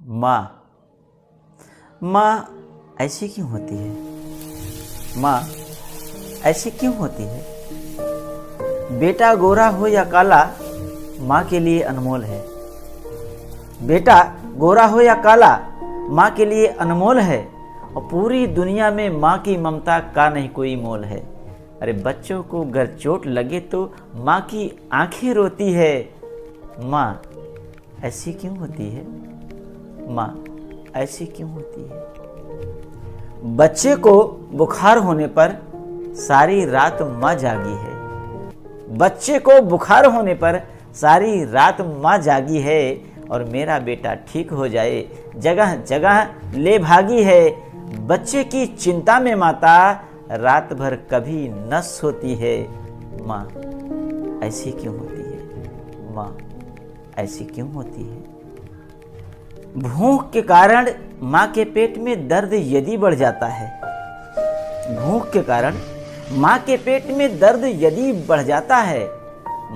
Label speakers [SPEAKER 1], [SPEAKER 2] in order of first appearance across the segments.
[SPEAKER 1] माँ। माँ ऐसी क्यों होती है? माँ ऐसी क्यों होती है? बेटा गोरा हो या काला, माँ के लिए अनमोल है। बेटा गोरा हो या काला, माँ के लिए अनमोल है। और पूरी दुनिया में माँ की ममता का नहीं कोई मोल है। अरे बच्चों को अगर चोट लगे तो माँ की आंखें रोती है। माँ ऐसी क्यों होती है? माँ ऐसी क्यों होती है? बच्चे को बुखार होने पर सारी रात माँ जागी है। बच्चे को बुखार होने पर सारी रात माँ जागी है। और मेरा बेटा ठीक हो जाए जगह जगह ले भागी है। बच्चे की चिंता में माता रात भर कभी न सोती है। माँ ऐसी क्यों होती है? माँ ऐसी क्यों होती है? भूख के कारण माँ के पेट में दर्द यदि बढ़ जाता है, भूख के कारण माँ के पेट में दर्द यदि बढ़ जाता है,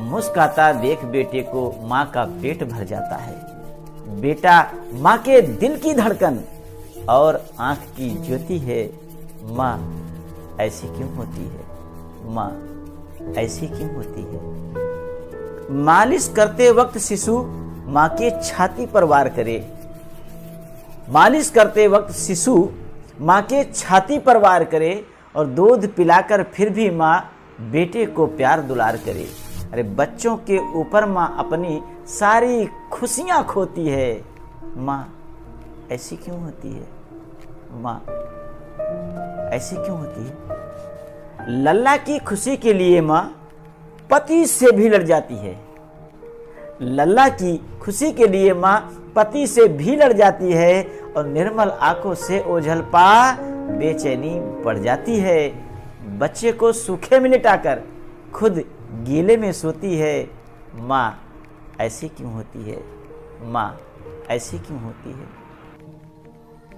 [SPEAKER 1] मुस्काता देख बेटे को माँ का पेट भर जाता है। बेटा माँ के दिल की धड़कन और आंख की ज्योति है। माँ ऐसी क्यों होती है? माँ ऐसी क्यों होती है? मालिश करते वक्त शिशु माँ के छाती पर वार करे। मालिश करते वक्त शिशु माँ के छाती पर वार करे और दूध पिलाकर फिर भी माँ बेटे को प्यार दुलार करे। अरे बच्चों के ऊपर माँ अपनी सारी खुशियाँ खोती है। माँ ऐसी क्यों होती है? माँ ऐसी क्यों होती है? लल्ला की खुशी के लिए माँ पति से भी लड़ जाती है। लल्ला की खुशी के लिए माँ पति से भी लड़ जाती है और निर्मल आंखों से ओझल पा बेचैनी बढ़ जाती है। बच्चे को सूखे में लिटाकर खुद गीले में सोती है। माँ ऐसी क्यों होती है? माँ ऐसी क्यों होती है?